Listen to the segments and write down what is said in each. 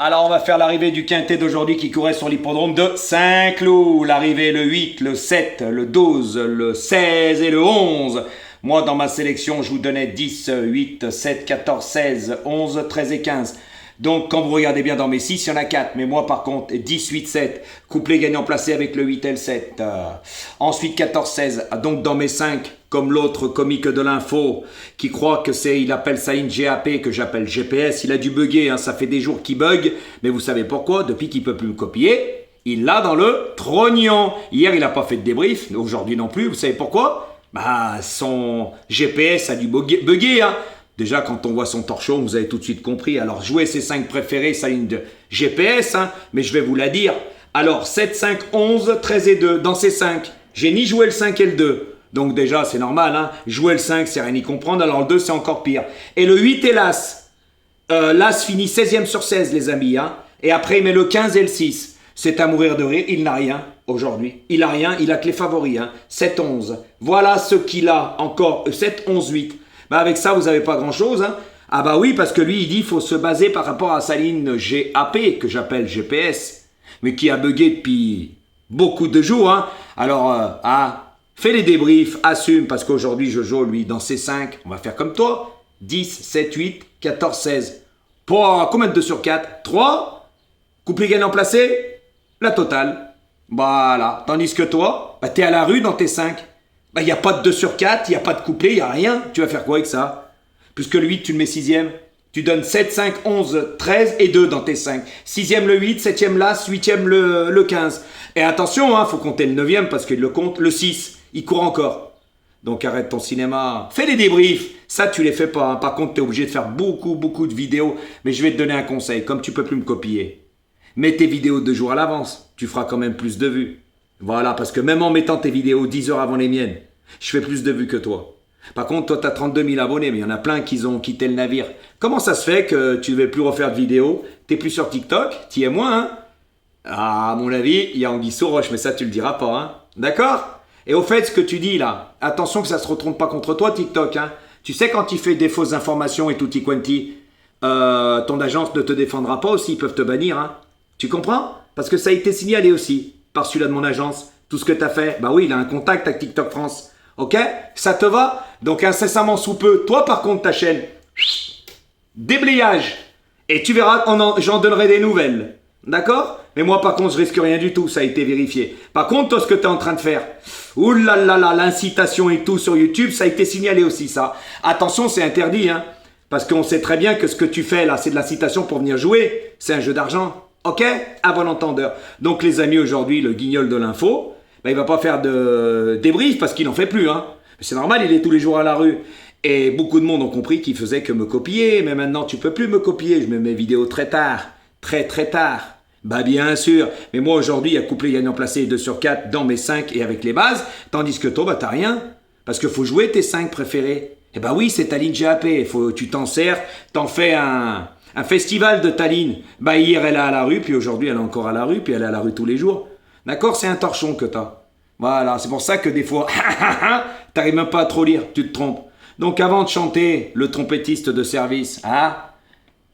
Alors, on va faire l'arrivée du quintet d'aujourd'hui qui courait sur l'hippodrome de Saint-Cloud. L'arrivée le 8, le 7, le 12, le 16 et le 11. Moi, dans ma sélection, je vous donnais 10, 8, 7, 14, 16, 11, 13 et 15. Donc, quand vous regardez bien dans mes 6, il y en a 4. Mais moi, par contre, 10, 8, 7. Couplet gagnant placé avec le 8 et le 7. Ensuite, 14, 16. Donc, dans mes 5, comme l'autre comique de l'info, qui croit que c'est, il appelle ça une GAP, que j'appelle GPS. Il a dû bugger, hein, ça fait des jours qu'il bug. Mais vous savez pourquoi? Depuis qu'il peut plus me copier, il l'a dans le trognon. Hier, il n'a pas fait de débrief. Aujourd'hui non plus. Vous savez pourquoi? Bah, son GPS a dû bugger, hein. Déjà, quand on voit son torchon, vous avez tout de suite compris. Alors, jouez ses 5 préférés, ça ligne de GPS, hein, mais je vais vous la dire. Alors, 7, 5, 11, 13 et 2. Dans ces 5, j'ai ni joué le 5 et le 2. Donc déjà, c'est normal. Hein. Jouer le 5, c'est rien y comprendre. Alors, le 2, c'est encore pire. Et le 8 et l'As. L'As finit 16e sur 16, les amis. Hein. Et après, il met le 15 et le 6. C'est à mourir de rire. Il n'a rien aujourd'hui. Il n'a rien. Il a que les favoris. Hein. 7, 11. Voilà ce qu'il a encore. 7, 11, 8. Bah avec ça, vous n'avez pas grand-chose. Hein. Ah bah oui, parce que lui, il dit qu'il faut se baser par rapport à sa ligne GAP, que j'appelle GPS, mais qui a bugué depuis beaucoup de jours. Hein. Alors, fais les débriefs, assume, parce qu'aujourd'hui, Jojo, lui, dans ses 5, on va faire comme toi. 10, 7, 8, 14, 16. Pour combien de 2 sur 4? 3. Couplet gagnant placé? La totale. Voilà. Tandis que toi, bah, t'es à la rue dans tes 5. Bah, il n'y a pas de 2 sur 4, il n'y a pas de couplet, il n'y a rien. Tu vas faire quoi avec ça? Puisque le 8, tu le mets 6e. Tu donnes 7, 5, 11, 13 et 2 dans tes 5. 6e le 8, 7e l'As, 8e le 15. Et attention, hein, faut compter le 9e parce qu'il le compte. Le 6, il court encore. Donc arrête ton cinéma. Fais les débriefs. Ça, tu les fais pas. Hein. Par contre, tu es obligé de faire beaucoup de vidéos. Mais je vais te donner un conseil. Comme tu peux plus me copier, mets tes vidéos 2 jours à l'avance. Tu feras quand même plus de vues. Voilà, parce que même en mettant tes vidéos 10 heures avant les miennes, je fais plus de vues que toi. Par contre, toi, tu as 32 000 abonnés, mais il y en a plein qui ont quitté le navire. Comment ça se fait que tu ne veux plus refaire de vidéos? Tu n'es plus sur TikTok? Tu y es moins, hein? Ah, à mon avis, il y a Anguille sous roche, mais ça, tu le diras pas, hein? D'accord? Et au fait, ce que tu dis là, attention que ça ne se retourne pas contre toi, TikTok, hein? Tu sais, quand tu fais des fausses informations et tutti quanti, ton agence ne te défendra pas aussi, ils peuvent te bannir, hein? Tu comprends? Parce que ça a été signalé aussi par celui-là de mon agence. Tout ce que tu as fait, bah oui, il a un contact avec TikTok France. Ok? Ça te va? Donc incessamment sous peu, toi par contre ta chaîne, déblayage. Et tu verras, j'en donnerai des nouvelles. D'accord? Mais moi par contre je risque rien du tout, ça a été vérifié. Par contre toi ce que tu es en train de faire, oulala, l'incitation et tout sur YouTube, ça a été signalé aussi ça. Attention, c'est interdit, hein. Parce qu'on sait très bien que ce que tu fais là, c'est de l'incitation pour venir jouer. C'est un jeu d'argent. Ok? À bon entendeur. Donc les amis, aujourd'hui, le guignol de l'info, bah, il va pas faire de débrief parce qu'il n'en fait plus. Hein. C'est normal, il est tous les jours à la rue. Et beaucoup de monde ont compris qu'il faisait que me copier. Mais maintenant, tu peux plus me copier. Je mets mes vidéos très tard. Très tard. Bah bien sûr. Mais moi, aujourd'hui, il y a couplet gagnant placé 2 sur 4 dans mes 5 et avec les bases. Tandis que toi, bah t'as rien. Parce qu'il faut jouer tes 5 préférés. Eh bah oui, c'est ta ligne GAP. Tu t'en sers, t'en fais un festival de ta ligne. Bah hier, elle est à la rue, puis aujourd'hui, elle est encore à la rue, puis elle est à la rue tous les jours. D'accord? C'est un torchon que t'as. Voilà, c'est pour ça que des fois, t'arrives même pas à trop lire, tu te trompes. Donc avant de chanter le trompettiste de service, hein,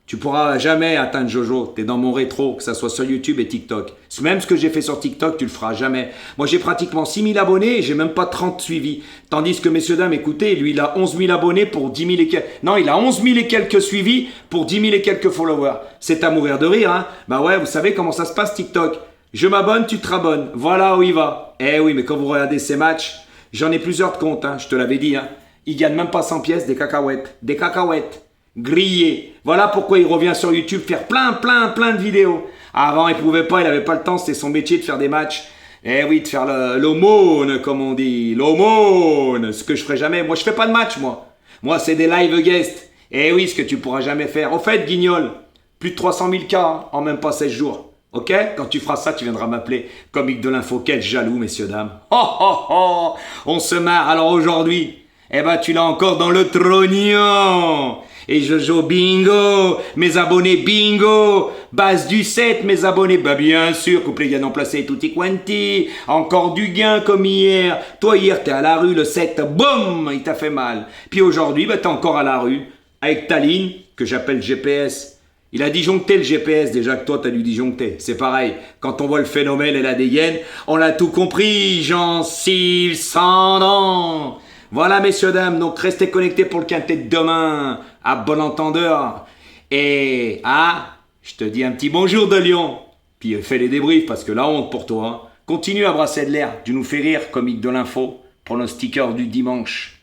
tu pourras jamais atteindre Jojo. T'es dans mon rétro, que ça soit sur YouTube et TikTok. Même ce que j'ai fait sur TikTok, tu le feras jamais. Moi, j'ai pratiquement 6 000 abonnés et j'ai même pas 30 suivis. Tandis que, messieurs, dames, écoutez, lui, il a 11 000 abonnés pour 10 000 et quelques... Non, il a 11 000 et quelques suivis pour 10 000 et quelques followers. C'est à mourir de rire, hein. Bah ouais, vous savez comment ça se passe, TikTok. Je m'abonne, tu te rabonnes. Voilà où il va. Eh oui, mais quand vous regardez ces matchs, j'en ai plusieurs de comptes, hein, je te l'avais dit. Hein. Il gagne même pas 100 pièces, des cacahuètes. Des cacahuètes. Grillées. Voilà pourquoi il revient sur YouTube faire plein de vidéos. Avant, il pouvait pas, il avait pas le temps, c'était son métier de faire des matchs. Eh oui, de faire l'aumône, comme on dit. L'aumône. Ce que je ferai jamais. Moi, je fais pas de match, moi. Moi, c'est des live guests. Eh oui, ce que tu pourras jamais faire. Au fait, Guignol, plus de 300 000 cas hein, en même pas 16 jours. Ok? Quand tu feras ça, tu viendras m'appeler. Comique de l'info, quel jaloux, messieurs, dames. Oh, on se marre. Alors aujourd'hui, eh ben, tu l'as encore dans le trognon. Et je joue bingo. Mes abonnés, bingo. Base du 7, mes abonnés. Bah, bien sûr, couplet gagnant placé, tutti quanti. Encore du gain comme hier. Toi, hier, t'es à la rue, le 7, boum, il t'a fait mal. Puis aujourd'hui, bah, t'es encore à la rue. Avec ta ligne, que j'appelle GPS. Il a disjoncté le GPS déjà que toi t'as dû disjoncter. C'est pareil, quand on voit le phénomène et la dégaine, on a tout compris, gencive sans dents. Voilà messieurs dames, donc restez connectés pour le quintet de demain, à bon entendeur. Et, je te dis un petit bonjour de Lyon. Puis fais les débriefs parce que la honte pour toi. Hein. Continue à brasser de l'air, tu nous fais rire, comique de l'info, pour nos stickers du dimanche.